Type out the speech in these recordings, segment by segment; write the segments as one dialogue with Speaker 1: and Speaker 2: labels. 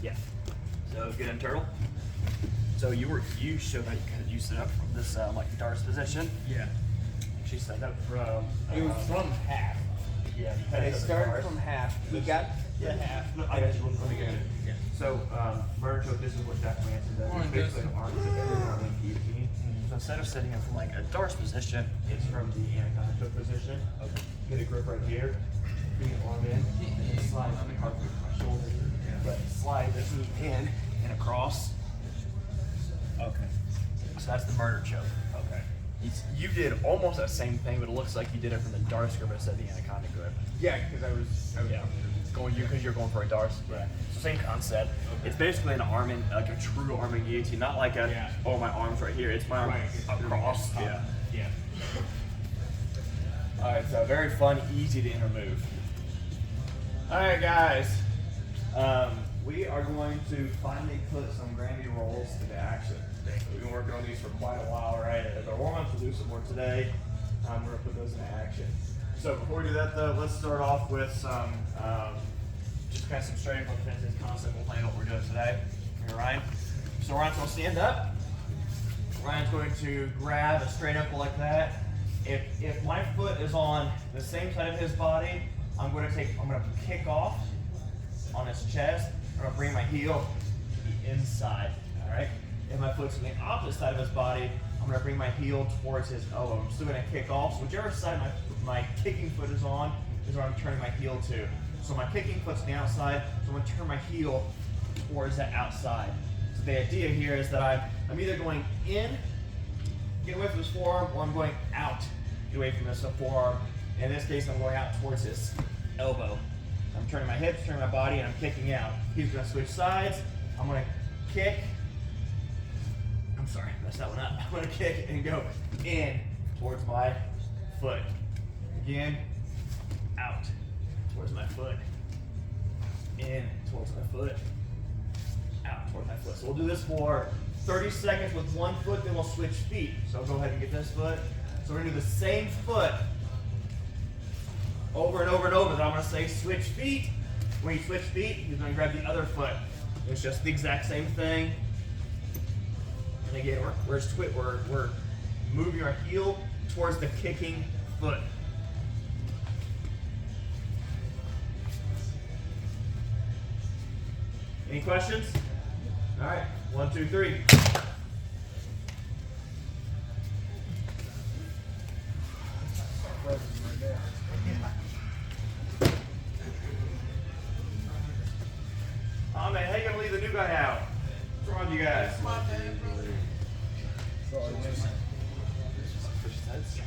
Speaker 1: Yeah. So get in turtle. So you showed how you set up from this like darts position.
Speaker 2: Yeah.
Speaker 1: She set up from.
Speaker 2: It was from half.
Speaker 1: Yeah.
Speaker 2: They started from half. He got the half.
Speaker 1: No, I got you. Let me get it.
Speaker 2: Yeah.
Speaker 1: So murder choke. This is what Jack Manson does. It's basically an arm guillotine. So instead of sitting up from like a darts position, it's from the anaconda choke position. Okay. Get a grip right here. Bring your arm in, and then slide my shoulder. But slide this knee in and across. Okay. So that's the murder choke. Okay. You did almost that same thing, but it looks like you did it from the darts grip instead of the anaconda grip.
Speaker 2: Yeah, because I was
Speaker 1: going because you're going for a darts.
Speaker 2: Yeah.
Speaker 1: So same concept. Okay. It's basically an arming, like a true arming guillotine, not like a oh my arm's right here. It's my arm across. Yeah.
Speaker 2: Yeah.
Speaker 1: All right. So very fun, easy to intermove. All right, guys. We are going to finally put some Granby rolls into action. We've been working on these for quite a while, right? As our warm-ups, we'll do some more today. We're going to put those into action. So before we do that, though, let's start off with some, just kind of some straight up defensive concept. We'll plan what we're doing today. Here, Ryan. So Ryan's going to stand up. Ryan's going to grab a straight ankle like that. If my foot is on the same side of his body, I'm going to kick off on his chest. I'm going to bring my heel to the inside. All right. If my foot's on the opposite side of his body, I'm going to bring my heel towards his elbow. I'm still going to kick off. So whichever side my kicking foot is on is where I'm turning my heel to. So my kicking foot's on the outside, so I'm going to turn my heel towards that outside. So the idea here is that I'm either going in, get away from his forearm, or I'm going out, get away from his forearm. In this case, I'm going out towards his elbow. I'm turning my hips, turning my body, and I'm kicking out. He's going to switch sides. I'm going to kick. I'm sorry, messed that one up. I'm going to kick and go in towards my foot. Again, out towards my foot. In towards my foot. Out towards my foot. So we'll do this for 30 seconds with one foot, then we'll switch feet. So I'll go ahead and get this foot. So we're going to do the same foot over and over and over. Then I'm going to say switch feet. When you switch feet, he's going to grab the other foot. It's just the exact same thing. And again, we're moving our heel towards the kicking foot. Any questions? All right, 1, 2, 3. Oh man, how you gonna leave the new guy out? What's wrong with you guys?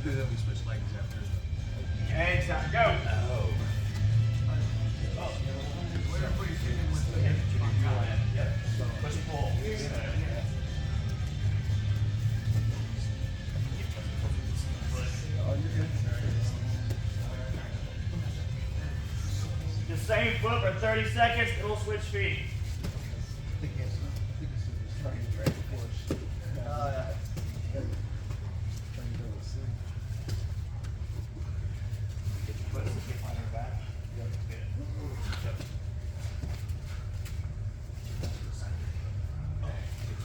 Speaker 3: We switch legs after.
Speaker 1: Okay, time to go. Push and pull. The same foot for 30 seconds, and we'll switch feet.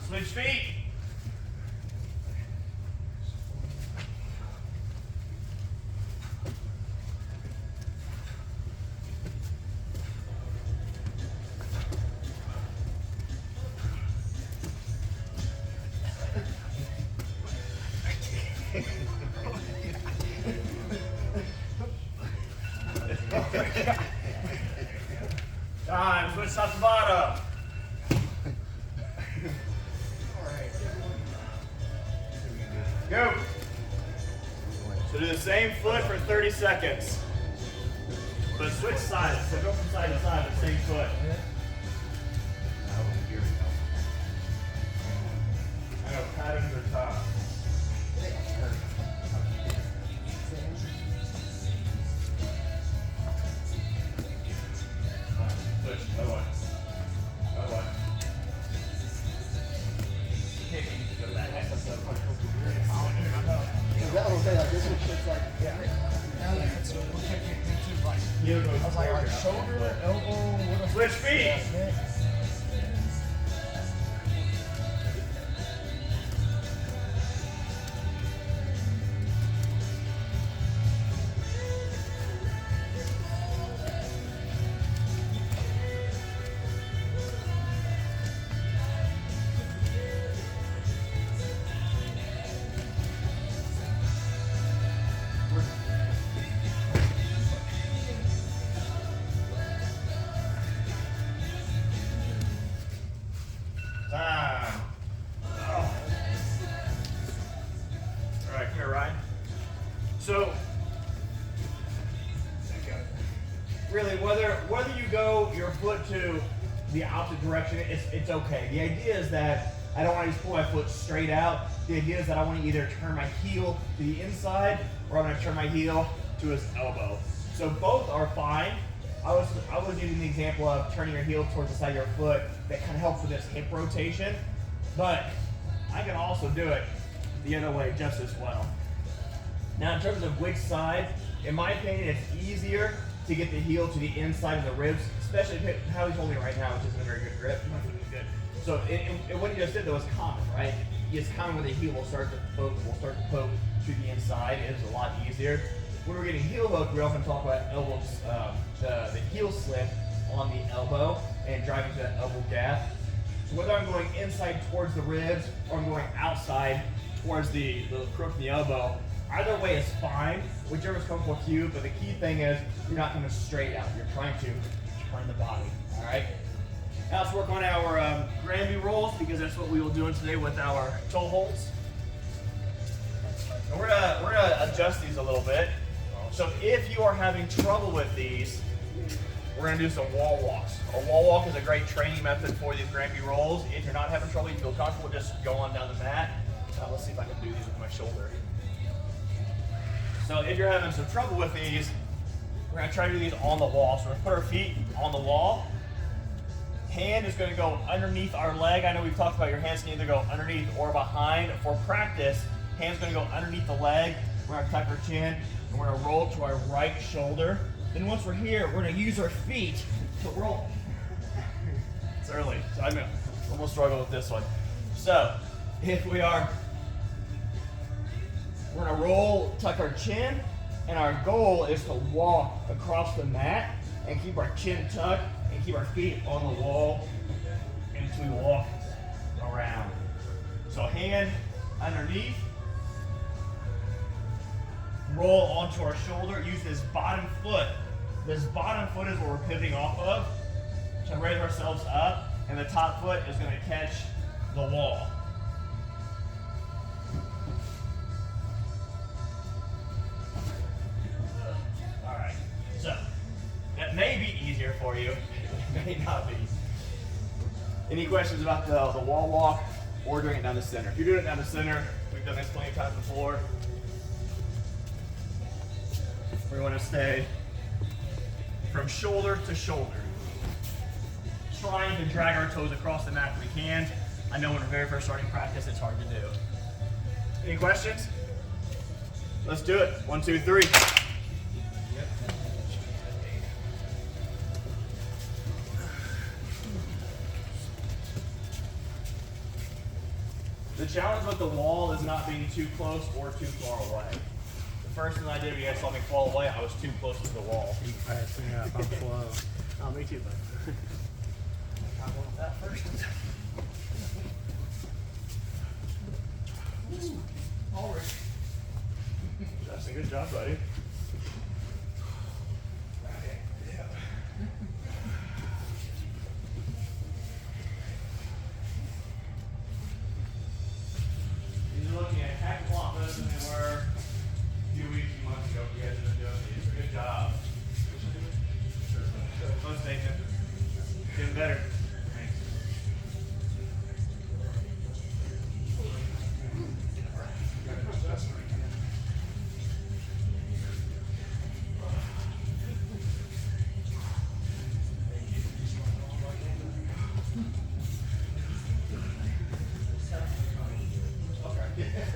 Speaker 1: Switch feet. Time, switch top to bottom. Go. So do the same foot for 30 seconds. But switch sides. So go from side to side with the same foot. I know patterns are tough. Switch. Other one. Other one. Kicking. Go to that next one.
Speaker 4: That whole thing, like this one shit's like,
Speaker 1: Heel goes
Speaker 4: I was like,
Speaker 1: forward.
Speaker 4: shoulder, elbow, what a
Speaker 1: Switch feet. foot to the opposite direction, it's okay. The idea is that I don't want to just pull my foot straight out. The idea is that I want to either turn my heel to the inside or I'm going to turn my heel to his elbow. So both are fine. I was using the example of turning your heel towards the side of your foot. That kind of helps with this hip rotation. But I can also do it the other way just as well. Now in terms of which side, in my opinion, it's easier to get the heel to the inside of the ribs, especially how he's holding it right now, which isn't a very good grip. My foot is good. So what he just did though was common, right? It's common where the heel will start to poke to the inside. It is a lot easier. When we're getting heel hook, we often talk about elbows, the heel slip on the elbow and driving to that elbow gap. So whether I'm going inside towards the ribs or I'm going outside towards the crook of the elbow, either way is fine, whichever's comfortable with you, but the key thing is you're not coming straight out. You're trying to turn the body, all right? Now let's work on our Granby rolls because that's what we will do today with our toe holds. And we're gonna adjust these a little bit. So if you are having trouble with these, we're gonna do some wall walks. A wall walk is a great training method for these Granby rolls. If you're not having trouble, you feel comfortable, just go on down the mat. Let's see if I can do these with my shoulder. So if you're having some trouble with these, we're gonna try to do these on the wall. So we're gonna put our feet on the wall. Hand is gonna go underneath our leg. I know we've talked about your hands can either go underneath or behind. For practice, hand's gonna go underneath the leg. We're gonna tuck our chin and we're gonna roll to our right shoulder. Then once we're here, we're gonna use our feet to roll. It's early, so I'm gonna almost struggle with this one. So if we're gonna roll, tuck our chin, and our goal is to walk across the mat and keep our chin tucked and keep our feet on the wall until we walk around. So hand underneath, roll onto our shoulder, use this bottom foot. This bottom foot is what we're pivoting off of to raise ourselves up, and the top foot is gonna catch the wall. So, that may be easier for you, it may not be. Any questions about the wall walk or doing it down the center? If you're doing it down the center, we've done this plenty of times before. We want to stay from shoulder to shoulder, trying to drag our toes across the mat if we can. I know when we're very first starting practice, it's hard to do. Any questions? Let's do it. 1, 2, 3. The challenge with the wall is not being too close or too far away. The first thing I did when you guys saw me fall away, I was too close to the wall.
Speaker 2: Yeah, I'm slow. Oh, me too, bud.
Speaker 1: Try one with that first. All right. Justin, good job, buddy. Looking at heck a lot better than they were a few weeks, months ago. You guys have been doing these. Good job. Close, Nathan. Getting better. Thanks.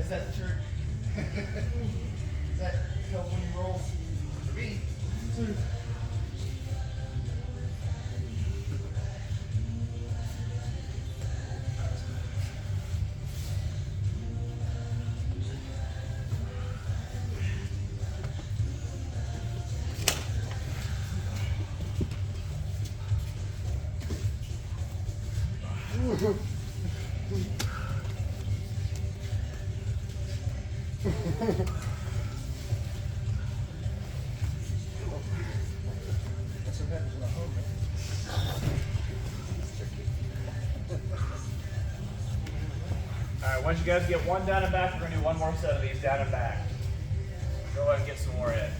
Speaker 1: Is that the shirt? Does that help when you roll? For me. Alright, once you guys get one down and back, we're going to do one more set of these down and back. Go ahead and get some more in.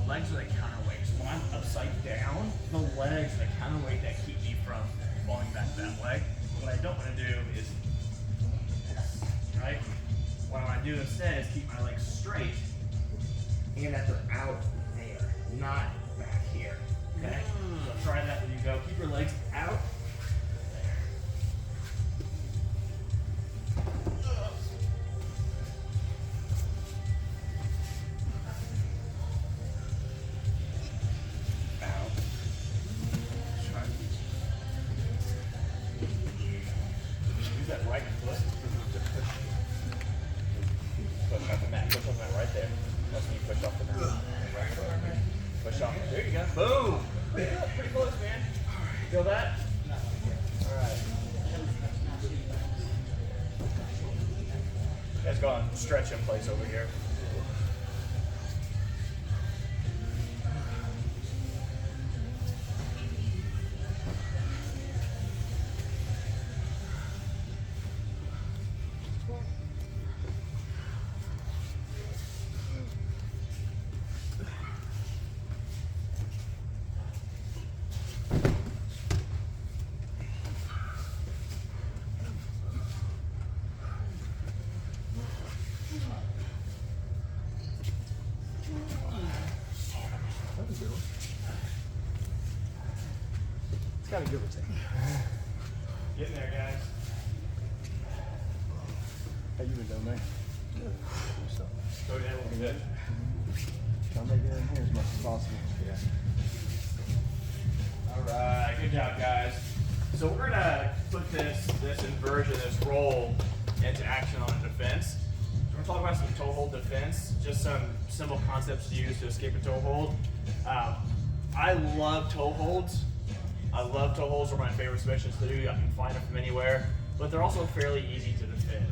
Speaker 1: legs are the counterweight. So when I'm upside down, the legs are the counterweight that keep me from falling back that way. What I don't want to do is, right? What I want to do instead is keep my legs straight and that they're out there, not back here. Okay? So try that when you go. Keep your legs out. Use that right foot to push. Push off the mat. Push off the mat right there. That's when you push off the mat. Right foot. Push off. There you go. Boom. Yeah, pretty close, man. Feel that? All right. You guys go on stretch in place over here.
Speaker 2: It's got a give or take.
Speaker 1: Getting there, guys.
Speaker 2: How you been doing, man? Good. What's up?
Speaker 1: Go down a little bit.
Speaker 2: Trying to make it in here as much as possible. Yeah.
Speaker 1: All right, good job, guys. So we're gonna put this inversion, this roll, into action on a defense. So we're gonna talk about some toe hold defense, just some simple concepts to use to escape a toe hold. I love toe holds. I love toe holds. They're my favorite submissions to do. I can find them from anywhere, but they're also fairly easy to defend,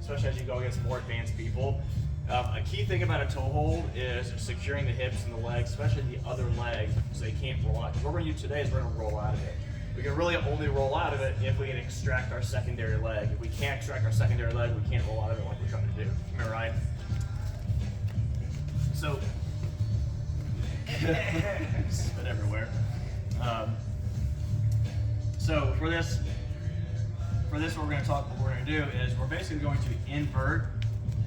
Speaker 1: especially as you go against more advanced people. A key thing about a toe hold is securing the hips and the legs, especially the other leg, so they can't roll out. What we're going to do today is we're going to roll out of it. We can really only roll out of it if we can extract our secondary leg. If we can't extract our secondary leg, we can't roll out of it like we're trying to do. Am I right? So, spit everywhere. So for this, what we're going to do is we're basically going to invert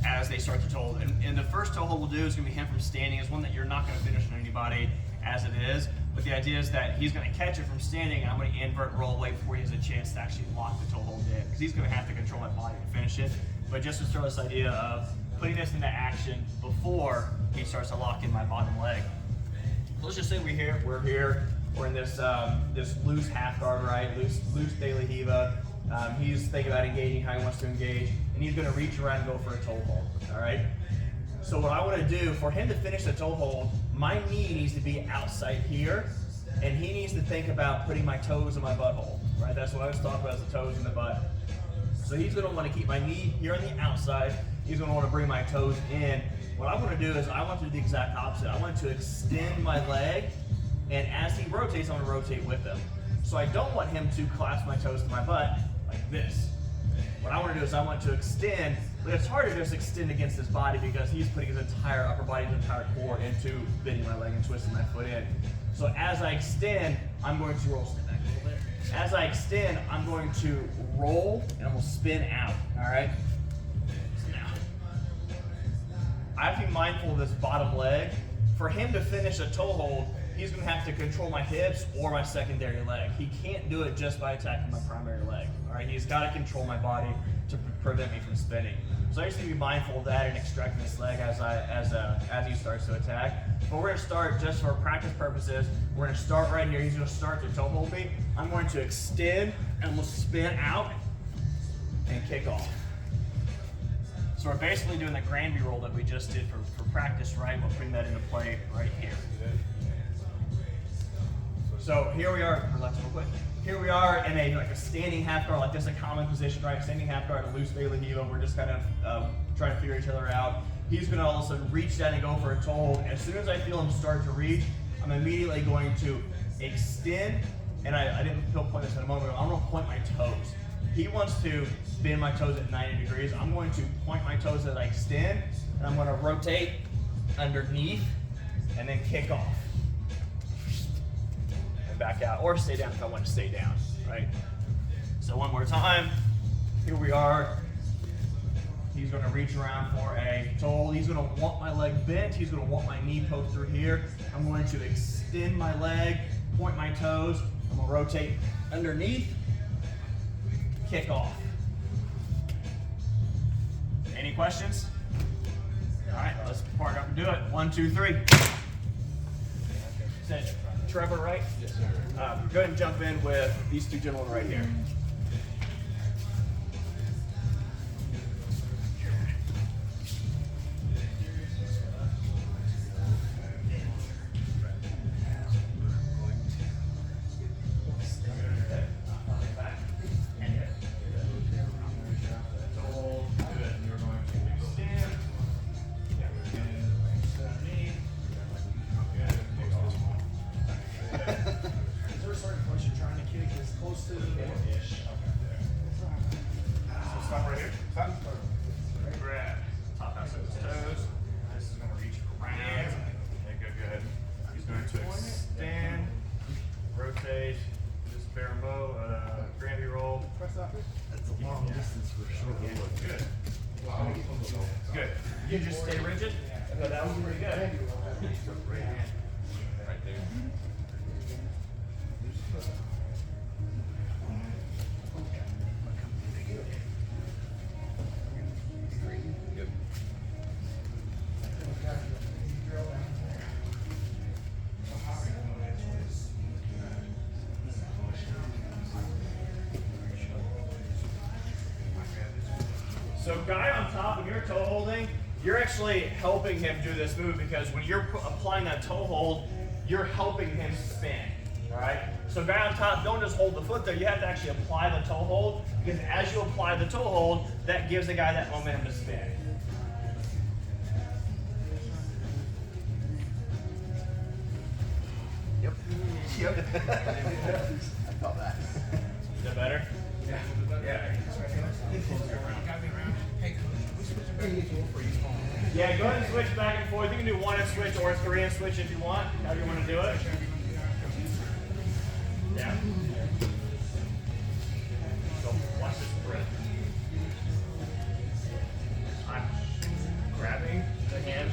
Speaker 1: as they start to toe hold. And the first toe hold we'll do is going to be him from standing. It's one that you're not going to finish on anybody as it is. But the idea is that he's going to catch it from standing, and I'm going to invert roll away before he has a chance to actually lock the toe hold in, because he's going to have to control my body to finish it. But just to throw this idea of putting this into action before he starts to lock in my bottom leg. Let's just say we're here. We're in this this loose half guard, right? Loose de la Hiva. He's thinking about engaging how he wants to engage, and he's going to reach around and go for a toe hold. All right. So what I want to do for him to finish the toe hold, my knee needs to be outside here, and he needs to think about putting my toes in my butthole. Right. That's what I was talking about, is the toes in the butt. So he's going to want to keep my knee here on the outside. He's going to want to bring my toes in. What I want to do is I want to do the exact opposite. I want to extend my leg, and as he rotates, I'm going to rotate with him. So I don't want him to clasp my toes to my butt like this. What I want to do is I want to extend, but it's hard to just extend against his body because he's putting his entire upper body, his entire core into bending my leg and twisting my foot in. So as I extend, I'm going to roll, step back a little bit. As I extend, I'm going to roll and I'm going to spin out, all right? So now, I have to be mindful of this bottom leg. For him to finish a toe hold, he's going to have to control my hips or my secondary leg. He can't do it just by attacking my primary leg. All right, he's got to control my body to prevent me from spinning. So I just need to be mindful of that and extracting this leg as he starts to attack. But we're going to start, just for practice purposes, we're going to start right here. He's going to start to toe hold me. I'm going to extend and we'll spin out and kick off. So we're basically doing the Granby roll that we just did for practice, right? We'll bring that into play right here. So here we are, relax real quick. Here we are in a standing half guard, like this, a common position, right? Standing half guard, a loose de la Hiva. We're just kind of trying to figure each other out. He's going to all of a sudden reach down and go for a toe hold. As soon as I feel him start to reach, I'm immediately going to extend, and I didn't point this in a moment ago, I'm going to point my toes. He wants to bend my toes at 90 degrees. I'm going to point my toes as I extend, and I'm going to rotate underneath and then kick off. And back out, or stay down if I want to stay down, right? So one more time. Here we are. He's gonna reach around for a toe hold. He's gonna want my leg bent. He's gonna want my knee poked through here. I'm going to extend my leg, point my toes. I'm gonna rotate underneath, kick off. Any questions? All right, let's partner up and do it. 1, 2, 3. Said Trevor, right?
Speaker 3: Yes, sir.
Speaker 1: Go ahead and jump in with these two gentlemen right here.
Speaker 3: Stop right here. Stop.
Speaker 1: Grab top half of his toes. This is going to reach around. Okay, good. He's going to extend, rotate, just bear and bow, gravy roll.
Speaker 2: That's a long distance for sure.
Speaker 1: Good. Good. You just stay rigid. But that was pretty good. Right there. So guy on top, when you're toe holding, you're actually helping him do this move because when you're applying that toe hold, you're helping him spin, all right? So guy on top, don't just hold the foot there, you have to actually apply the toe hold because as you apply the toe hold, that gives the guy that momentum to spin.
Speaker 2: Yep. I felt that.
Speaker 1: Is that better?
Speaker 3: Yeah.
Speaker 1: Yeah, go ahead and switch back and forth. You can do 1 and switch or 3 and switch if you want. However you want to do it. Yeah. So watch this breath. I'm grabbing the hand.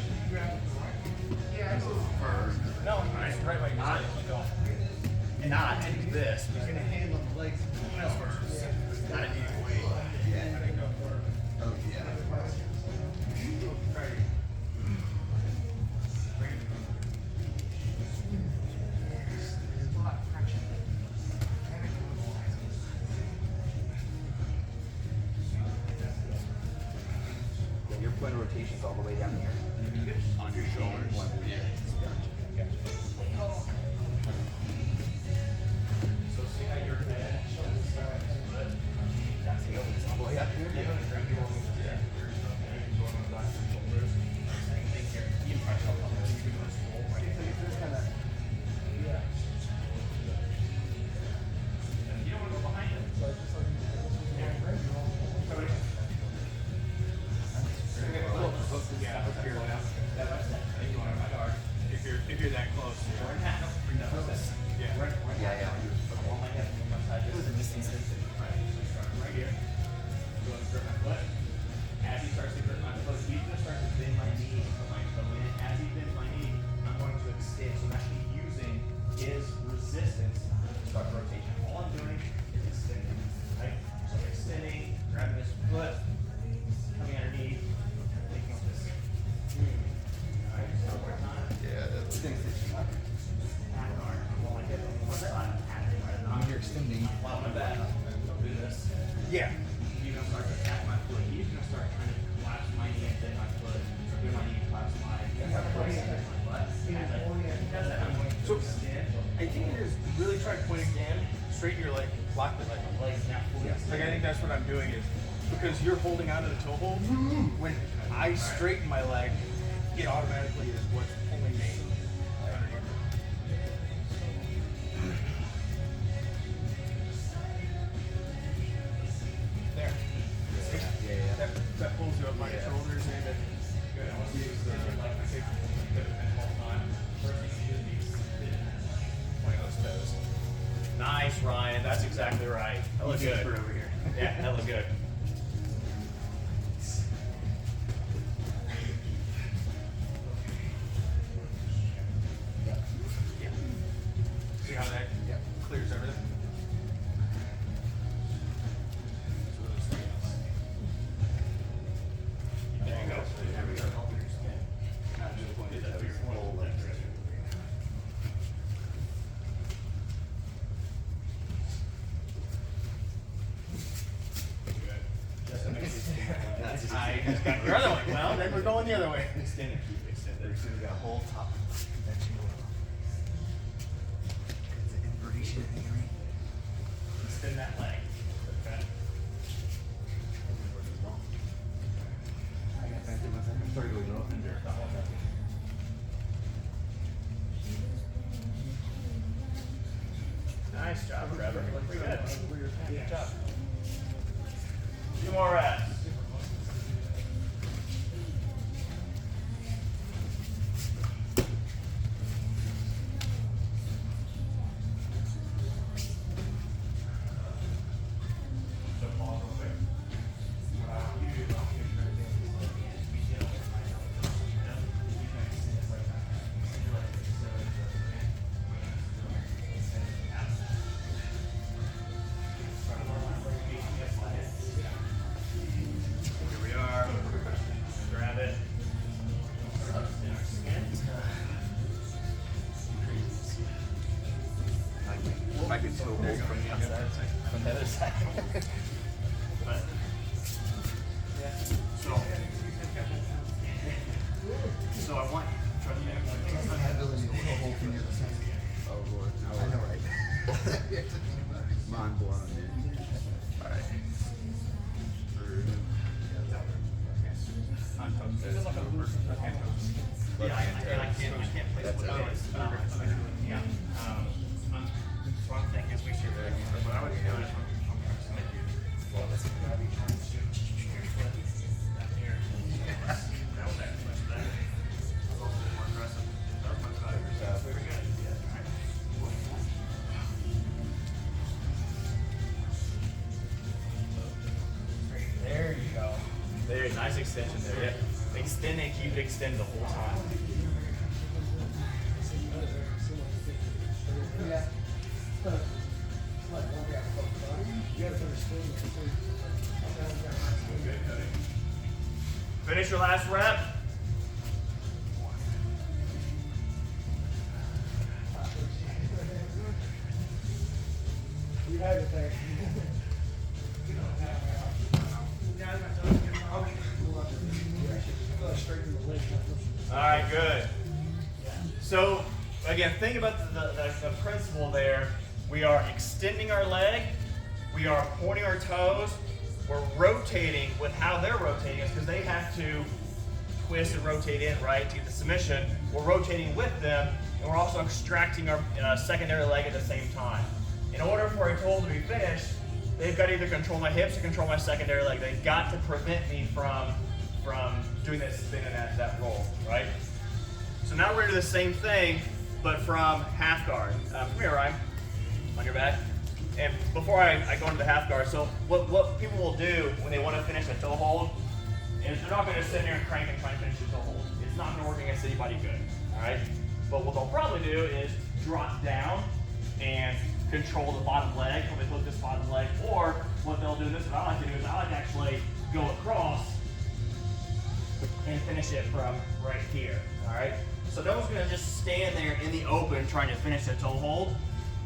Speaker 1: No, right way. Not. And not into this. He's gonna hand on the legs. Got it.
Speaker 2: Yeah. Oh, yeah. Your point of rotation's all the way down here.
Speaker 3: On your shoulders. Yeah.
Speaker 1: So see how your head shows
Speaker 2: That's the open all the way up here.
Speaker 3: If you're that close.
Speaker 2: Yeah.
Speaker 1: Right here. Go and grip my foot. As he starts to grip my foot, he's going to start to bend my knee and put my toe in. As he bends my knee, I'm going to extend. So I'm actually using his resistance to start the rotation. All I'm doing is extending. Right? So I'm extending, grabbing his foot, coming underneath, taking off this. Alright, so one more time.
Speaker 2: Yeah, that's
Speaker 3: You're extending.
Speaker 1: While my back, don't do this.
Speaker 3: Yeah.
Speaker 1: He's gonna start to tap my foot. He's gonna start trying to collapse my knee and bend my foot. Or do my knee and collapse my butt. As he does that, I'm going to
Speaker 3: So-
Speaker 1: extend.
Speaker 3: I think you're just really trying to point again, straighten your leg, lock the leg.
Speaker 1: Legs now fully
Speaker 3: Like I think that's what I'm doing is because you're holding onto the toe hold. When I straighten my leg, it automatically is what's pulling me underneath. There. That pulls you up by your shoulders and it
Speaker 1: Good. I want to use the like I say, good and all time. good.
Speaker 3: Yeah. See how that clears everything?
Speaker 1: There you go. There we go.
Speaker 3: I just got your other one. Well, then we're going the other way.
Speaker 1: Extend it, keep extended.
Speaker 2: So we got a whole top. That's you. Is it inversion theory?
Speaker 1: Extend that leg. Okay.
Speaker 2: I got back to my second story going off in there.
Speaker 1: Nice job, Trevor. Pretty good. Good job. Few more reps.
Speaker 3: I could still hold from the outside.
Speaker 2: From the other side.
Speaker 1: But, so I want try to
Speaker 2: My ability to hold a hole from the other side.
Speaker 4: Oh Lord,
Speaker 2: I know, right?
Speaker 4: mind blown, dude. Alright.
Speaker 3: On toes. It's like a left hand toes.
Speaker 1: Yeah, I can't place
Speaker 4: That's
Speaker 1: what
Speaker 4: okay.
Speaker 1: it is. Yeah. So I'm thinking is we should. What I would do is well, let's grab each one. Down here. That was actually much better. That was also more aggressive. That was much better. Very good. Yeah. All right. There you go. There, nice extension there. Yeah. Extend and keep it extended the whole time. Finish your last rep.
Speaker 5: You had it there.
Speaker 1: All right, good. So, again, think about the principle there. We are extending our leg. We are pointing our toes. We're rotating with how they're rotating us because they have to twist and rotate in, right, to get the submission. We're rotating with them, and we're also extracting our secondary leg at the same time. In order for a tool to be finished, they've got to either control my hips or control my secondary leg. They've got to prevent me from doing that spin and that roll, right? So now we're going to do the same thing, but from half guard. Come here, Ryan, on your back. And before I go into the half guard, so what people will do when they want to finish a toe hold is they're not going to sit there and crank and try and finish the toe hold. It's not going to work against anybody good, all right? But what they'll probably do is drop down and control the bottom leg, when they put this bottom leg, or what they'll do, this is what I like to do, is I like to actually go across and finish it from right here, all right? So no one's gonna just stand there in the open trying to finish a toe hold.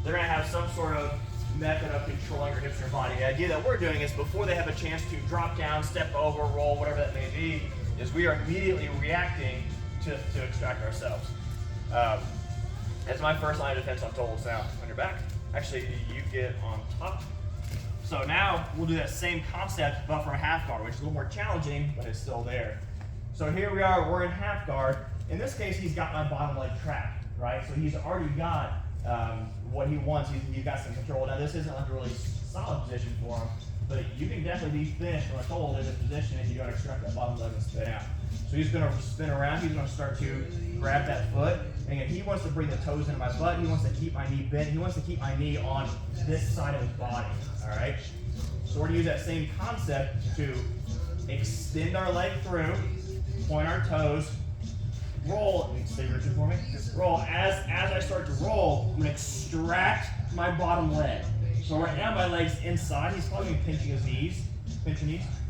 Speaker 1: They're gonna have some sort of method of controlling your hips and your body. The idea that we're doing is before they have a chance to drop down, step over, roll, whatever that may be, is we are immediately reacting to extract ourselves. That's my first line of defense on toe holds. Now, on your back, actually you get on top. So now we'll do that same concept, but for a half guard, which is a little more challenging, but it's still there. So here we are, we're in half guard. In this case, he's got my bottom leg trapped, right? So he's already got what he wants. He's got some control. Now this isn't like a really solid position for him, but you can definitely be finished from a toe hold in this position if you don't extract that bottom leg and spin out. So he's gonna spin around, he's gonna start to grab that foot. And again, he wants to bring the toes into my butt, he wants to keep my knee bent, he wants to keep my knee on this side of his body, all right? So So we're gonna use that same concept to extend our leg through, point our toes, roll. Stay rigid for me. Roll. As I start to roll, I'm gonna extract my bottom leg. So right now my leg's inside. He's probably gonna be pinching his knees.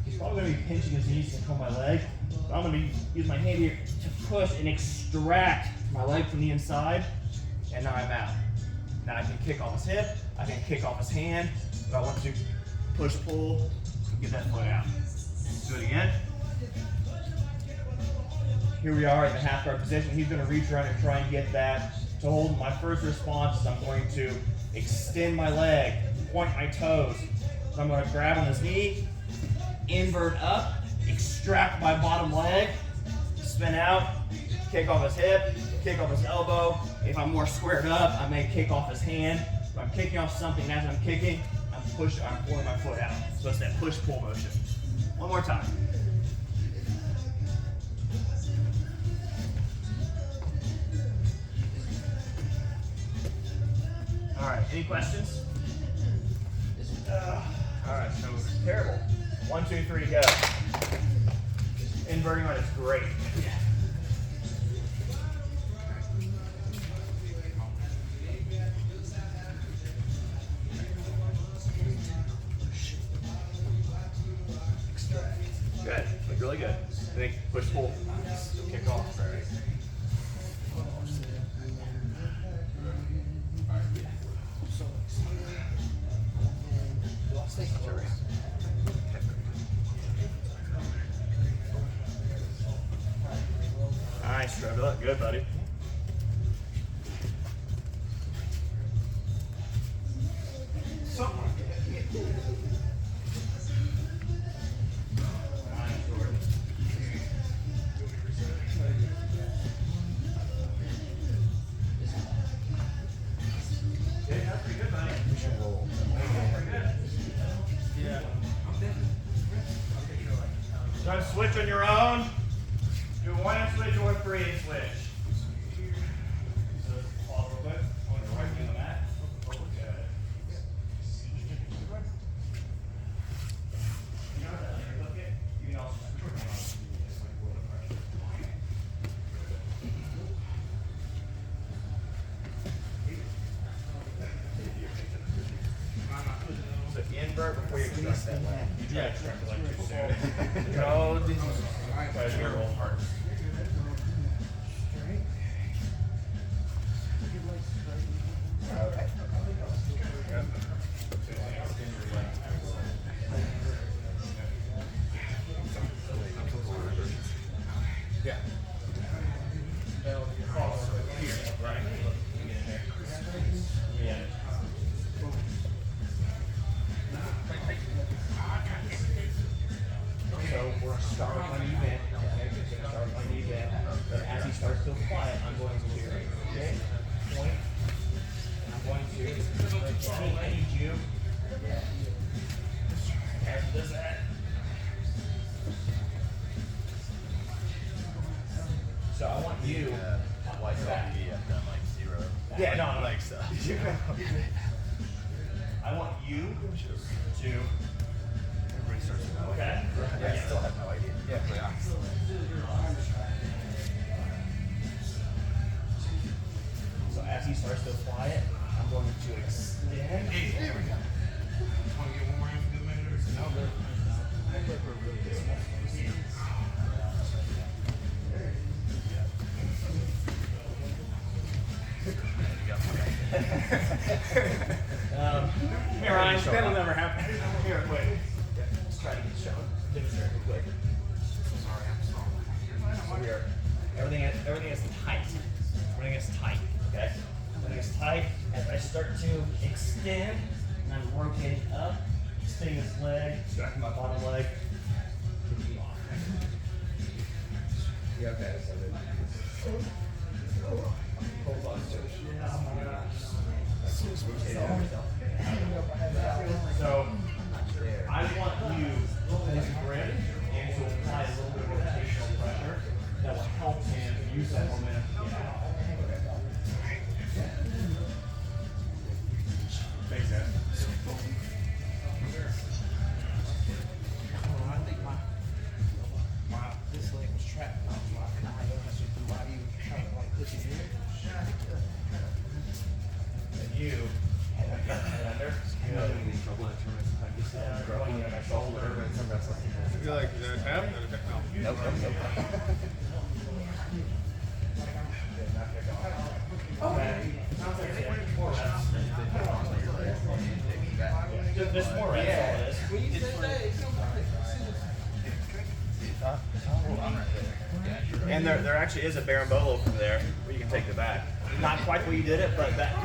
Speaker 1: He's probably gonna be pinching his knees to control my leg. But I'm gonna use my hand here to push and extract my leg from the inside. And now I'm out. Now I can kick off his hip. I can kick off his hand. But I want to push, pull, get that foot out. Do it again. Here we are in the half guard position. He's going to reach around and try and get that to hold. My first response is I'm going to extend my leg, point my toes. So I'm going to grab on his knee, invert up, extract my bottom leg, spin out, kick off his hip, kick off his elbow. If I'm more squared up, I may kick off his hand. If I'm kicking off something, as I'm kicking, I'm pulling my foot out. So it's that push-pull motion. One more time. All right, any questions? All right, so terrible. 1, 2, 3, go. Inverting on is great. Good, look really good. I think push pull, kick off. Right. Nice, Trevor. Good, buddy. Try to switch on your own. Do a 1-hand switch or a 3-hand switch. So pause real quick. On the right knee on that. Good. You know that underhook it? You can also switch on. So invert before you extract that leg. You try to extract the leg too soon. Go. Try to roll hard. Yeah. Right. Yeah. So we're going to start with my knee bend. Start with my knee bend. But as he starts to apply it, I'm going to point. And I'm going to I need you. As he does that. So I want you like that.
Speaker 4: I've done like 0.
Speaker 1: Yeah, no,
Speaker 4: like stuff.
Speaker 1: I want you to.
Speaker 4: Everybody starts to know.
Speaker 1: Okay.
Speaker 4: Yeah, I still have no idea. Yeah.
Speaker 1: So as he starts to apply it, I'm going to extend.
Speaker 3: Hey, there we go. Want to get one more in for good measure? No, good.
Speaker 1: Here, Ryan, that'll never happen. Here, wait. Let's try to get shown. Demonstrate real quick.
Speaker 3: Sorry, I'm sorry.
Speaker 1: So here, everything is tight. Everything is tight. Okay. Everything is tight. As I start to extend, and I'm rotating up, extending this leg, extracting my bottom leg.
Speaker 4: Yeah, okay.
Speaker 1: Hold on to it. So I want you to grip and to apply a little bit of rotational pressure that will help him use that momentum to get out. Makes sense.
Speaker 3: feel like is that a tap? Not a tap. No.
Speaker 4: Nope, nope, nope.
Speaker 1: There's more reps for this. And there actually is a berimbolo over there where you can take the back. Not quite where you did it, but that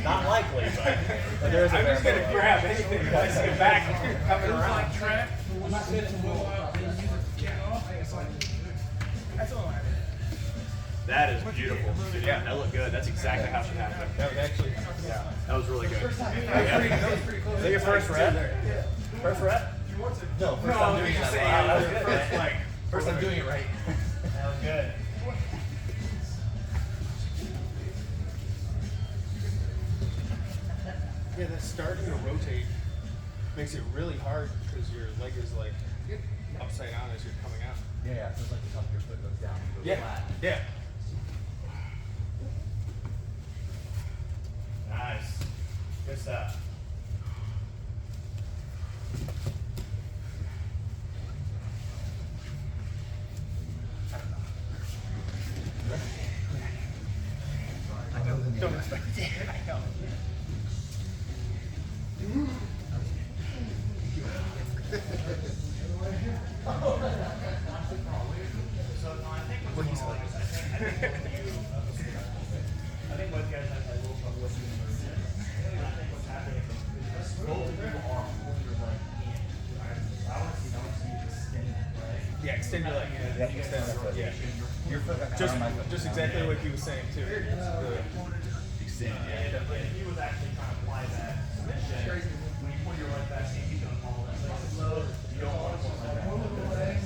Speaker 1: not likely. But there is a
Speaker 3: I'm just gonna
Speaker 1: berimbolo.
Speaker 3: grab anything. I see it back coming around. That's all I have.
Speaker 1: That is beautiful. Yeah, that looked good. That's exactly how it should happen.
Speaker 3: That was actually,
Speaker 1: Yeah, that was really good.
Speaker 3: that was pretty close.
Speaker 1: Is that your first rep? First rep?
Speaker 4: No, first
Speaker 3: No,
Speaker 4: time
Speaker 3: I'm
Speaker 4: doing
Speaker 3: just
Speaker 4: that.
Speaker 3: saying,
Speaker 1: Wow, that was
Speaker 3: the
Speaker 1: good,
Speaker 3: first
Speaker 1: man.
Speaker 3: leg.
Speaker 4: First time doing it right.
Speaker 1: That was good.
Speaker 3: Yeah, that starting to rotate makes it really hard because your leg is like upside down as you're coming out.
Speaker 4: Yeah, it feels like the top of your foot goes down and goes flat.
Speaker 3: Yeah.
Speaker 1: Nice. Good stuff.
Speaker 3: Don't expect it. I know.
Speaker 1: I think both guys have had a little trouble with you. And I think what's happening is both people are pulling your leg in. I want to see you extend that leg.
Speaker 3: Yeah, extend your leg.
Speaker 4: Yeah, extend your foot.
Speaker 3: Yeah.
Speaker 4: Your foot got
Speaker 3: Just,
Speaker 4: on my foot.
Speaker 3: just exactly what he was saying too.
Speaker 4: Extend.
Speaker 1: And if he was actually trying to apply that submission, when you pull your leg back in, he's going to follow that leg slow. You don't want to pull it back.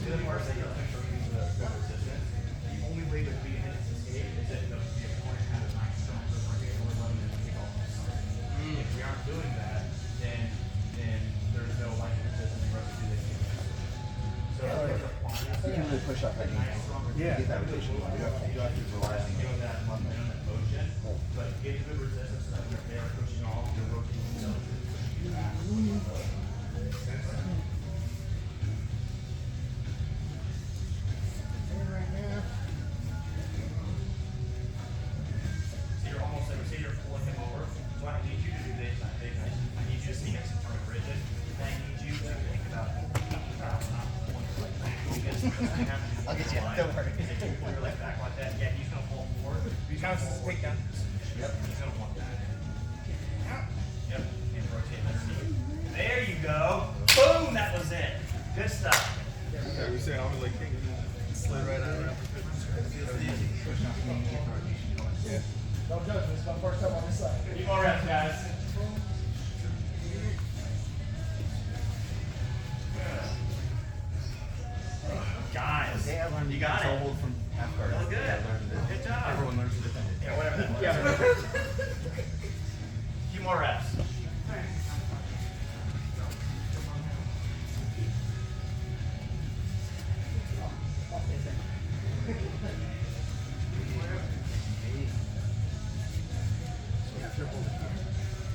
Speaker 1: The other part is that you're picturing the resistance. The only way to be in this escape is that the opponent has a nice strong grip right here, and we're letting them take off. If we aren't doing that, then there's no like resistance for us to do this. So
Speaker 2: You can really push off that knee.
Speaker 3: Yeah.
Speaker 2: Get that rotation. You have to rely on
Speaker 1: doing that momentum and motion, but get good resistance so that when they're pushing off, you're rotating the So you're almost like, say you're pulling him over, so I need you to do this, I need you to see next to front rigid, and I need you to think about not pulling your leg back, because
Speaker 4: I'll get you. Don't worry.
Speaker 1: Because if you pull your leg back like that, yeah, he's gonna fall forward.
Speaker 3: He counts as a takedown.
Speaker 1: Yep, he's gonna want that. Yep, and rotate that knee. There you go. Boom, that was it. Good stuff.
Speaker 3: Yeah, we said I was like thinking, slid right out of that. Yeah.
Speaker 2: Don't judge me. It's my first time on this side.
Speaker 1: A few more reps, guys. Guys, you got it.
Speaker 4: Hold from half guard.
Speaker 1: Real good. Good job.
Speaker 4: Everyone learns to defend it.
Speaker 1: Yeah, whatever that was.
Speaker 3: Yeah.
Speaker 1: A few more reps.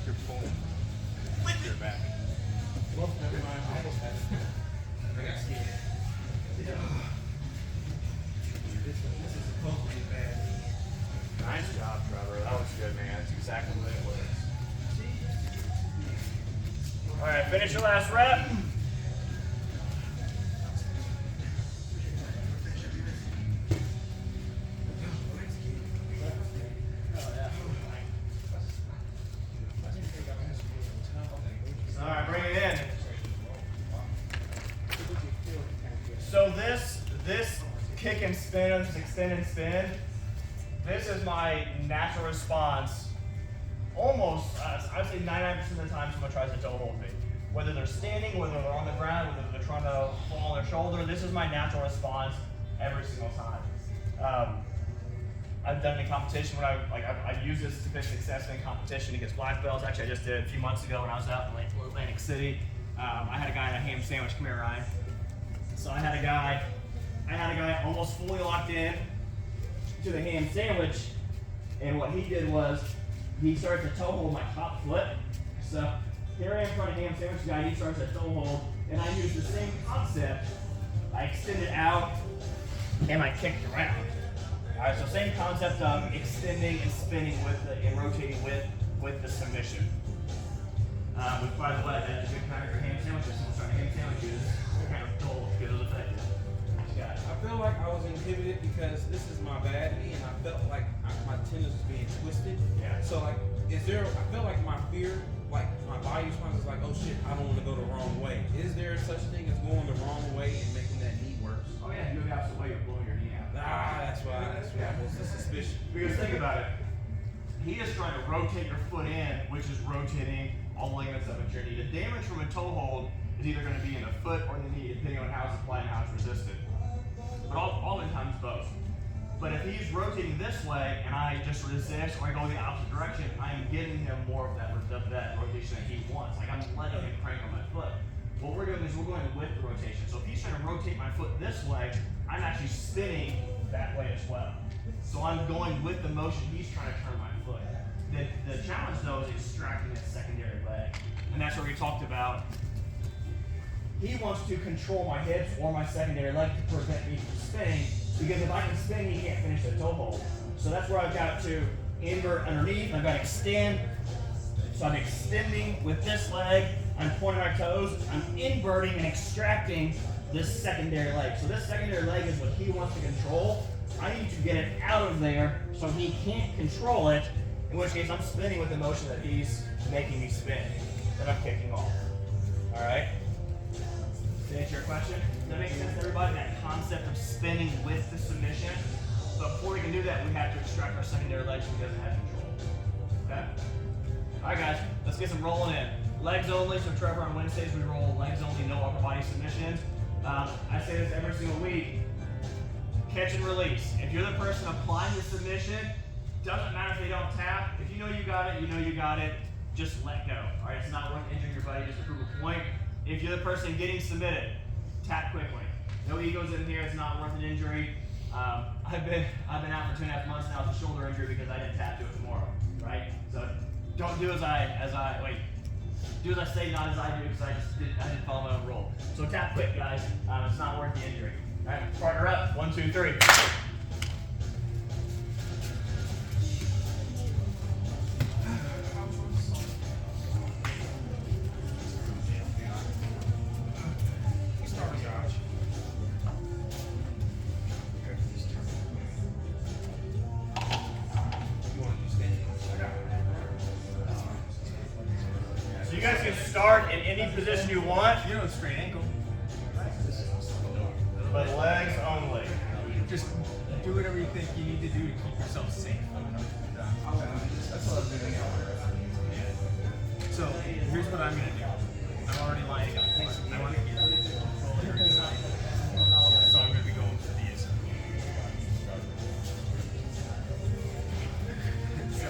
Speaker 3: You're pulling. You're back.
Speaker 1: Nice job, Trevor. That was good, man. That's exactly what it was. All right, finish your last rep. All right, bring it in. So this kick and spin, this extend and spin, this is my natural response. Almost, I'd say 99% of the time someone tries to toe hold me. Whether they're standing, whether they're on the ground, whether they're trying to fall on their shoulder, this is my natural response every single time. I've done it in competition when I use this to pick success in competition against black belts. Actually, I just did it a few months ago when I was out in Atlantic City. I had a guy in a ham sandwich. Come here, Ryan. So I had a guy almost fully locked in to the ham sandwich, and what he did was he started to toe hold my top foot. So here I am in front of ham sandwich guy. He starts to toe hold and I use the same concept. I extend it out and I kicked around. All right, so same concept of extending and spinning and rotating with the submission. Which, by the way, that's a good kind of ham sandwiches. Someone's trying to ham sandwiches. They're kind of dull because of the fact that
Speaker 5: I feel like I was inhibited because this is my bad knee, and I felt like my tendons was being twisted.
Speaker 1: Yeah.
Speaker 5: So like, I feel like my fear, like my body response is like, oh shit, I don't want to go the wrong way. Is there such thing as going the wrong way and making that knee worse?
Speaker 1: oh yeah, you go the opposite way, you're blowing your knee out.
Speaker 5: That's why was the suspicion.
Speaker 1: Because think about it. He is trying to rotate your foot in, which is rotating all the ligaments up at your knee. The damage from a toe hold is either going to be in the foot or the knee, depending on how it's applied and how it's resisted. But oftentimes both. But if he's rotating this way and I just resist or I go the opposite direction, I'm giving him more of that rotation that he wants. Like I'm letting him crank on my foot. What we're doing is we're going with the rotation. So if he's trying to rotate my foot this way, I'm actually spinning that way as well. So I'm going with the motion he's trying to turn my foot. The challenge though is extracting that secondary leg. And that's where we talked about he wants to control my hips or my secondary leg to prevent me from spinning, because if I can spin, he can't finish the toe hold. So that's where I've got to invert underneath, I've got to extend. So I'm extending with this leg, I'm pointing my toes, I'm inverting and extracting this secondary leg. So this secondary leg is what he wants to control. I need to get it out of there so he can't control it, in which case I'm spinning with the motion that he's making me spin. Then I'm kicking off. All right? To answer your question, does that make sense to everybody? That concept of spinning with the submission. But before we can do that, we have to extract our secondary leg so he doesn't have control. Okay? All right, guys, let's get some rolling in. Legs only. So Trevor, on Wednesdays we roll legs only, no upper body submissions. I say this every single week. Catch and release. If you're the person applying the submission, doesn't matter if they don't tap. If you know you got it, you know you got it. Just let go. All right, it's not worth injuring your buddy just to prove a point. If you're the person getting submitted, tap quickly. No egos in here. It's not worth an injury. I've been out for 2.5 months now with a shoulder injury because I didn't tap to it tomorrow. Right? So don't do as I do as I say, not as I do, because I didn't follow my own rule. So tap quick, guys. It's not worth the injury. All right, partner up. 1, 2, 3. You guys can start in any position you want.
Speaker 3: You know, a straight ankle.
Speaker 1: But legs only.
Speaker 3: Just do whatever you think you need to do to keep yourself safe.
Speaker 4: That's what I'm doing.
Speaker 3: So here's what I'm gonna do. I'm already lining up. I want to get control here inside. So I'm gonna be going for these. So.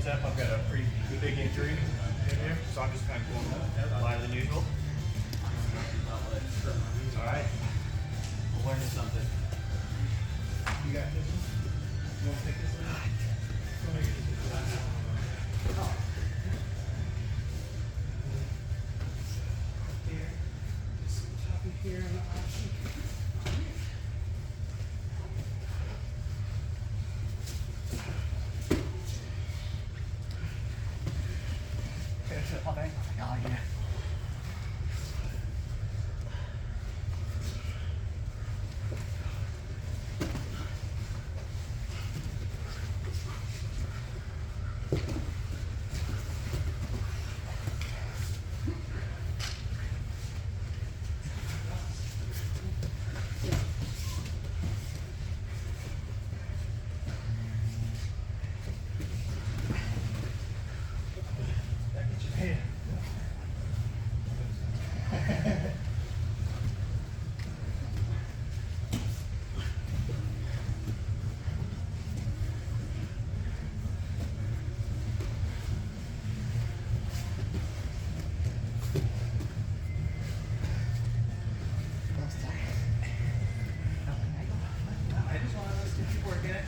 Speaker 1: heads up, I've got a pretty big injury in here, so I'm just kind of going lighter than usual. All right, we're learning something.
Speaker 3: You got this one? You want to take this one? Here. Just top it here on the option.
Speaker 2: Oh, yeah.
Speaker 3: I just want us to keep working it.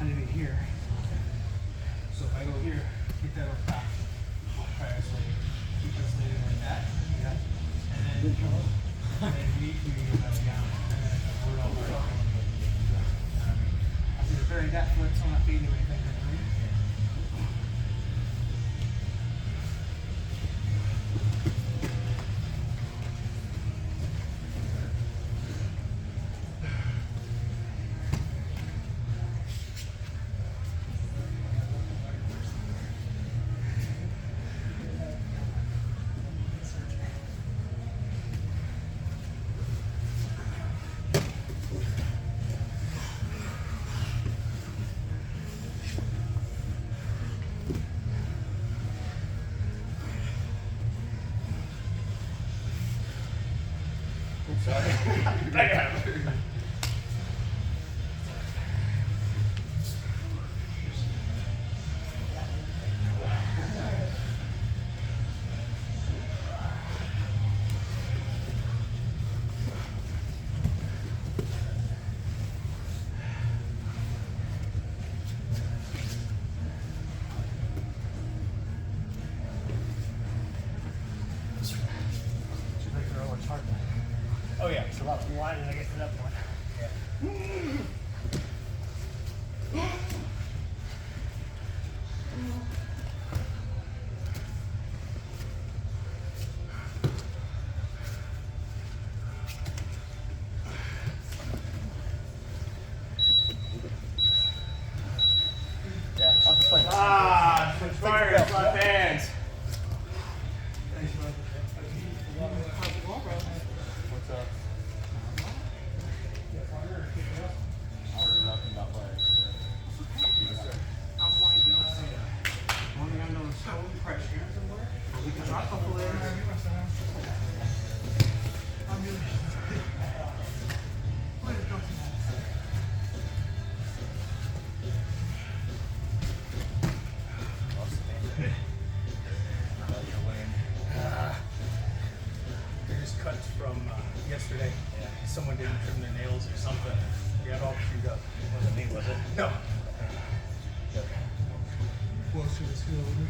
Speaker 3: I need it here. So if I go here, hit that up top. Try to keep us leaning like that. Yeah. And then we go back down. And then we're all right. I see the very that foot, so I'm not feeding you anything.
Speaker 1: Sorry. Damn. Oh yeah.
Speaker 2: It's a lot wider than I get to that point. Yeah, off the plate.
Speaker 1: Ah, switch fires, left hands.
Speaker 2: What's up? Nothing about legs.
Speaker 3: I'm like, you know, one thing I know is so pressure. We can drop a couple legs. I'm really. No. Close to his shoulder.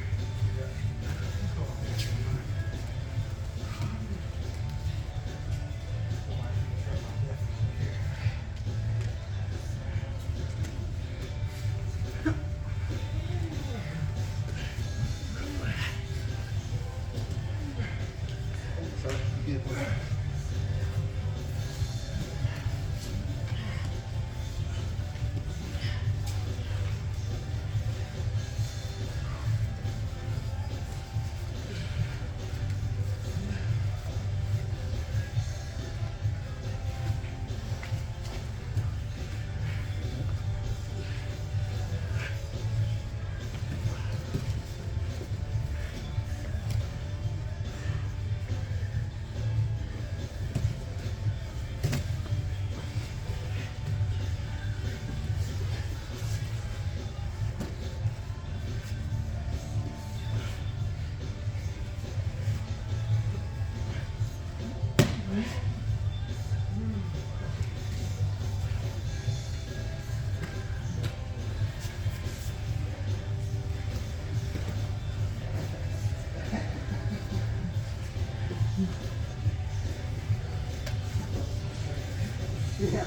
Speaker 2: Yeah.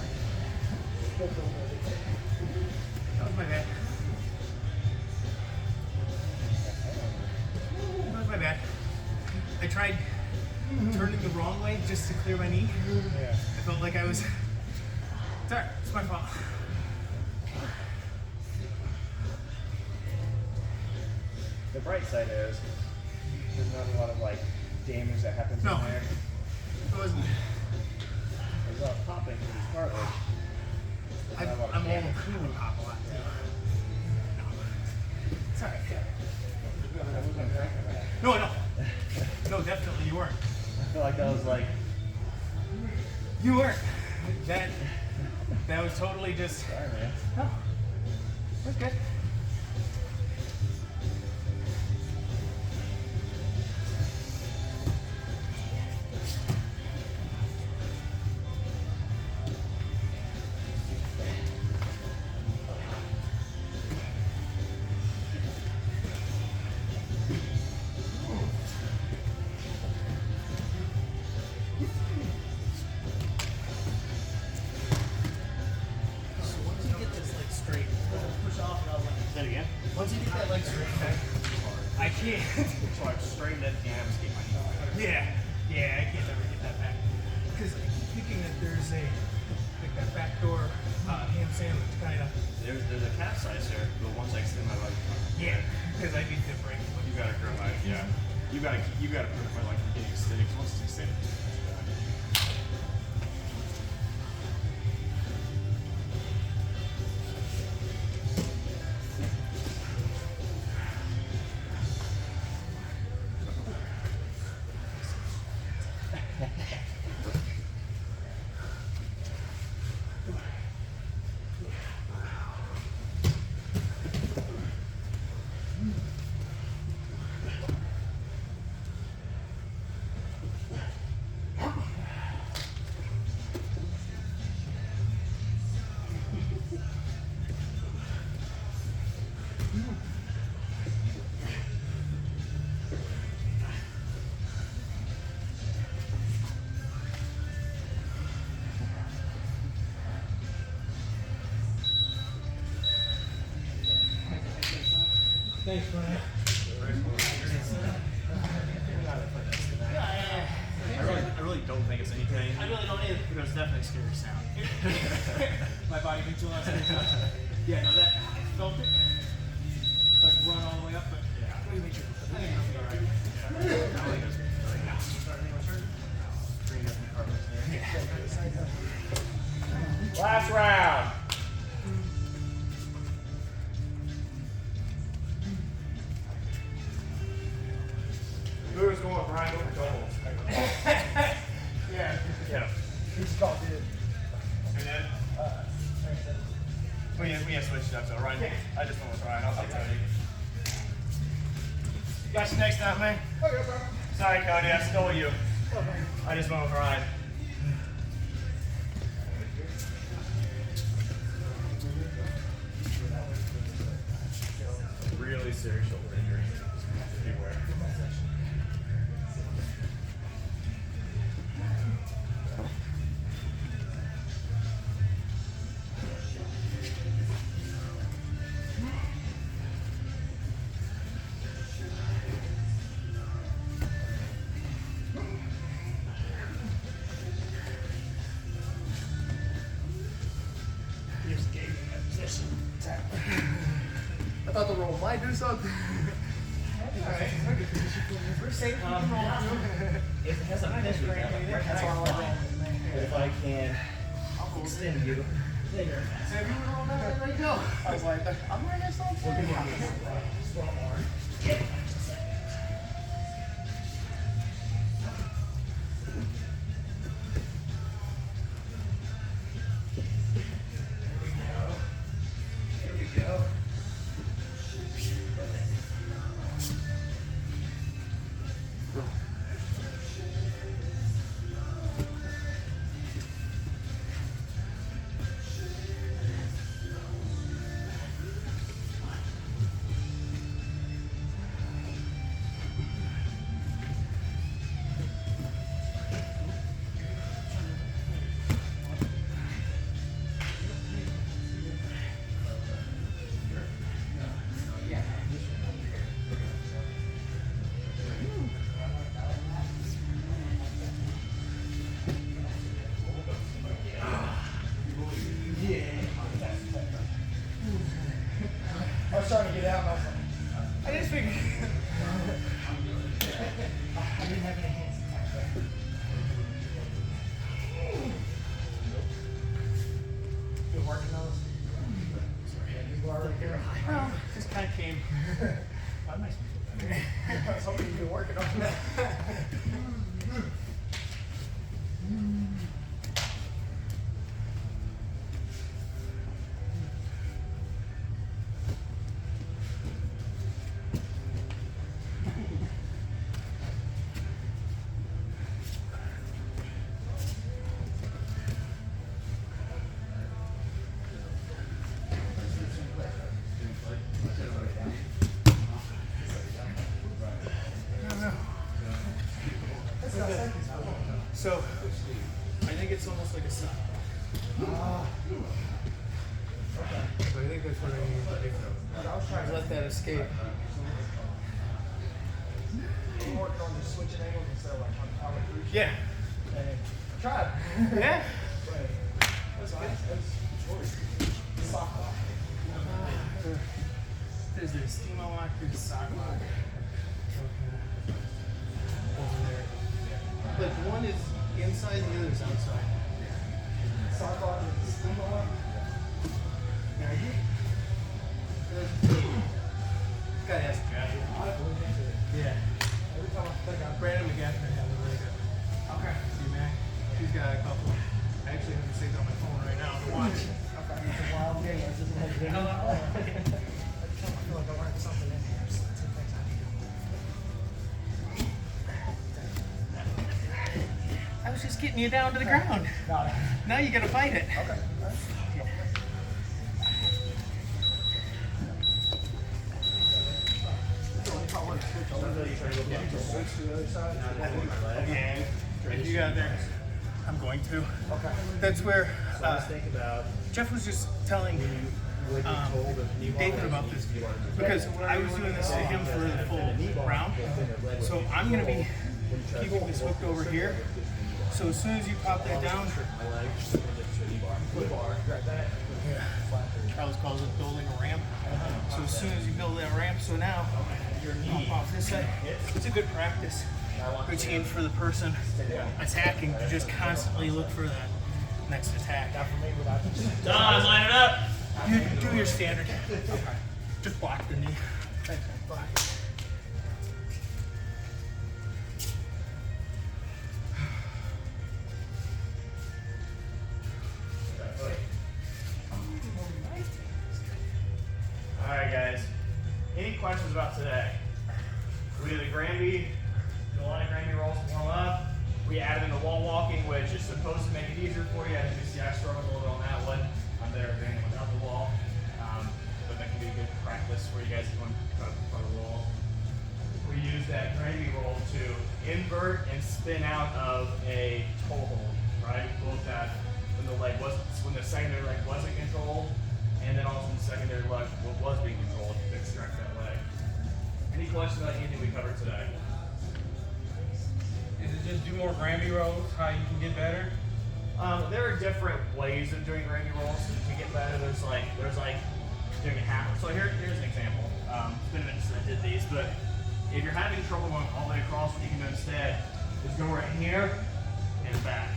Speaker 3: That was my bad. That was my bad. I tried turning the wrong way just to clear my knee.
Speaker 1: Yeah.
Speaker 3: I felt like I was. It's alright. It's my fault.
Speaker 1: The bright side is there's not a lot of like damage that happens
Speaker 3: No.
Speaker 1: in there.
Speaker 3: It wasn't.
Speaker 1: There's a lot of popping from the cartilage. There's not a lot of
Speaker 3: I'm all
Speaker 1: damage.
Speaker 3: human pop a lot too. No. It's alright.
Speaker 1: I wasn't thinking about it.
Speaker 3: No, no. No, definitely you weren't.
Speaker 1: I feel like that was like,
Speaker 3: You weren't. That was totally just.
Speaker 1: sorry man.
Speaker 3: No. That's good. So once you get this leg straight, push off and I was like,
Speaker 1: Say it again.
Speaker 3: once you get that leg straight, I can't.
Speaker 1: So I've straightened it and I was getting my knee back.
Speaker 3: Yeah, I can't ever get that back. Because I keep thinking that there's like that backdoor ham sandwich kind of.
Speaker 1: There's a capsize there, but once I extend my leg,
Speaker 3: Yeah, because I need to break.
Speaker 1: you gotta grow my, yeah. You gotta put my leg from getting extended. 'Cause once it's extended, it's bad.
Speaker 3: Thanks, Brian.
Speaker 1: I really don't think it's anything.
Speaker 3: I really don't either.
Speaker 1: But it's definitely a scary sound.
Speaker 3: My body control last night. Yeah, no, that I felt it. Like run all the way up, but let me make sure. I think it'll be all right.
Speaker 1: Last round. Who's going Brian over doubles?
Speaker 3: Yeah.
Speaker 1: Yeah.
Speaker 2: He's called it.
Speaker 1: And then we have switched up, so Ryan, I just went with Ryan. I'll take Cody. Got you next time, man. Sorry, Cody, I stole you. I just went with Ryan. serious shoulder injury. Beware.
Speaker 2: I thought the roll might do something.
Speaker 3: Alright. We're safe.
Speaker 1: If it has a finish, we can
Speaker 3: That's all I want.
Speaker 1: if I can extend you.
Speaker 3: So if you were rolling that, there you go. I was like, I'm right next to
Speaker 2: I was trying to get out and I was like,
Speaker 3: I just figured.
Speaker 2: I didn't have any hands attack there. Good working those. You are right there.
Speaker 3: Well, just kind of came.
Speaker 2: That makes me feel better. I was hoping you'd been working on that.
Speaker 3: So, I think it's almost like a sock. So I think that's what I need to do. Let that escape.
Speaker 2: I'm working on just switching angles instead of like on power cruise.
Speaker 3: Yeah.
Speaker 2: And I tried.
Speaker 3: Yeah.
Speaker 2: But that's choice. Sock lock.
Speaker 3: There's the steamo lock, there's the sock lock. Over there. But one is inside and the other is outside.
Speaker 2: Sock lock and steam lock.
Speaker 3: Gotta ask Jack. Yeah.
Speaker 2: Every time I think I'm
Speaker 3: Brandon McGaffney has a really good.
Speaker 2: okay.
Speaker 3: See, Mac? He's got a couple. I actually have it saved on my phone right now to watch.
Speaker 2: Okay. It's a wild game. This isn't heavy game. Every time I feel like I learned something in here. So two things I need to do.
Speaker 3: I was just getting you down to the ground.
Speaker 2: Got it.
Speaker 3: Now you gotta fight it.
Speaker 2: Okay.
Speaker 3: Yeah. If you got there, I'm going to.
Speaker 2: Okay.
Speaker 3: That's where
Speaker 1: Think about
Speaker 3: Jeff was just telling David about this because I was doing this to him for the full round. So I'm gonna be keeping this hooked over here. So as soon as you pop that down, Charles calls it building a ramp. So as soon as you build that ramp, so now pop off this side. It's a good practice routine for the person attacking to just constantly look for that next attack.
Speaker 1: Don, line it up.
Speaker 3: You do your standard. Just block the knee.
Speaker 1: All right, guys. Any questions about today? We did a Granby, a lot of Granby rolls to warm up. We added in the wall walking, which is supposed to make it easier for you. As you can see, I struggled a little bit on that one. I'm there doing it without the wall, but that can be a good practice for you guys if you want to invert and spin out of a toe hold, right? We looked at when the secondary leg wasn't controlled, and then also when the secondary leg was being controlled to extract that leg. Any questions about anything we covered today?
Speaker 5: Is it just do more Grammy rolls? How you can get better?
Speaker 1: There are different ways of doing Grammy rolls to get better. There's like doing a half. So here's an example. It's been a minute since I did these, but if you're having trouble going all the way across, what you can do instead is go right here and back,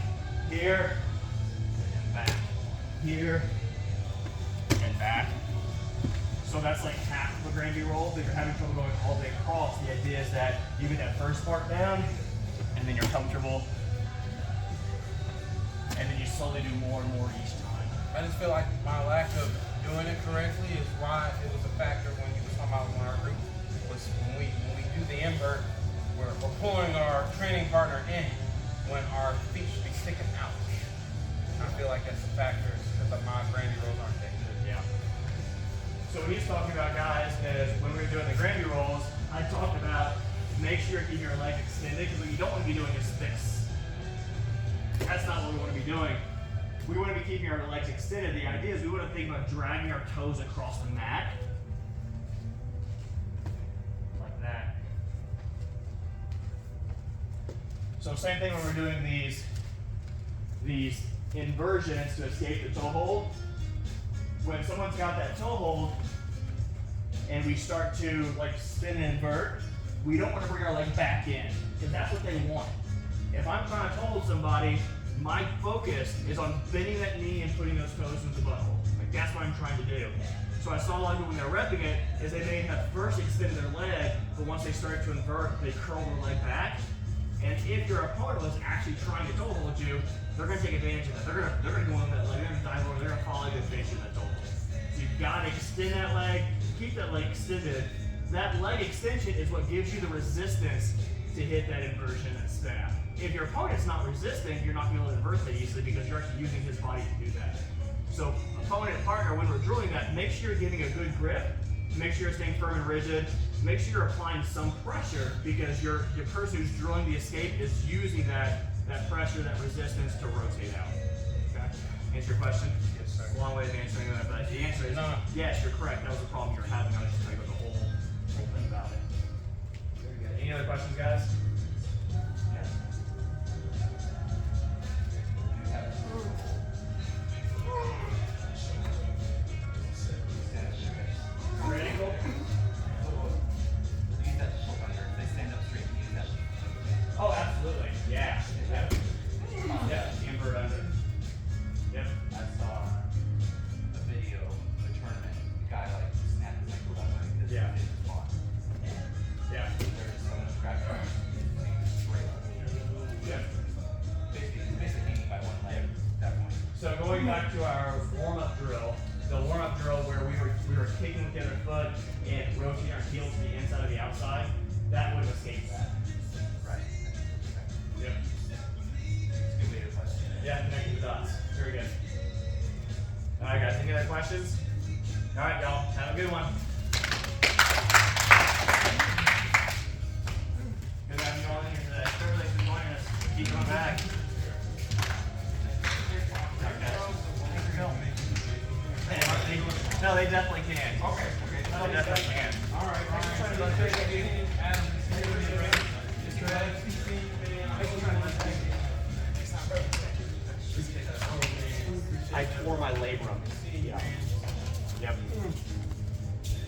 Speaker 1: here and back, here and back. So that's like half of a Granby roll. If you're having trouble going all the way across, the idea is that you get that first part down, and then you're comfortable, and then you slowly do more and more each time.
Speaker 5: I just feel like my lack of doing it correctly is why it was a factor when you were talking about in our group. Was when we do the invert, we're pulling our training partner in when our feet should be sticking out. I feel like that's a factor because my Granby rolls aren't that good.
Speaker 1: Yeah. So what he's talking about, guys, is when we were doing the Granby rolls, I talked about make sure you keep your leg extended, because what you don't want to be doing is this. That's not what we want to be doing. We want to be keeping our legs extended. The idea is we want to think about dragging our toes across the mat. Like that. So same thing when we're doing these inversions to escape the toe hold. When someone's got that toe hold and we start to like spin and invert, we don't want to bring our leg back in, because that's what they want. If I'm trying to toe hold somebody, my focus is on bending that knee and putting those toes into the butthole. Like that's what I'm trying to do. So I saw a lot of people when they're repping it, is they may have first extended their leg, but once they start to invert, they curl their leg back. And if your opponent was actually trying to toe hold you, they're going to take advantage of that. They're going to go on that leg, they're going to dive over, they're going to follow you to finish that toe hold. So you've got to extend that leg, keep that leg extended. That leg extension is what gives you the resistance to hit that inversion and spin out. If your opponent's not resisting, you're not going to be able to invert that easily because you're actually using his body to do that. So opponent and partner, when we're drilling that, make sure you're getting a good grip, make sure you're staying firm and rigid, make sure you're applying some pressure, because your person who's drilling the escape is using that pressure, that resistance to rotate out. Okay? Answer your question?
Speaker 5: Yes, sir.
Speaker 1: It's a long way of answering that, but the answer is yes, you're correct. That was the problem you were having. I was just telling you the whole thing about it. Very good. Any other questions, guys? Yes. Ready? Go. Oh, absolutely. Yeah. Yeah. Yeah. Invert under. Yep.
Speaker 4: I saw a video of a tournament. The guy like snapped his ankle that way. This
Speaker 1: Yeah.
Speaker 4: is fun.
Speaker 1: Yeah.
Speaker 4: There's someone scratched up straight.
Speaker 1: Yep.
Speaker 4: Basically hanging by one leg at that point.
Speaker 1: So going back to our warm-up drill, the warm-up drill where we were kicking with the other foot and rotating our heel to the inside of the outside, that would have escaped that.
Speaker 4: Right.
Speaker 1: Yep.
Speaker 4: It's a good way to question it.
Speaker 1: Yeah, connecting the dots. Very good. All right, guys. Any other questions? All right, y'all. Have a good one. Good having you all in here today. Thanks for joining us. Keep coming back. No, they definitely can. Okay. No, they definitely can.
Speaker 5: All right.
Speaker 1: I tore my labrum.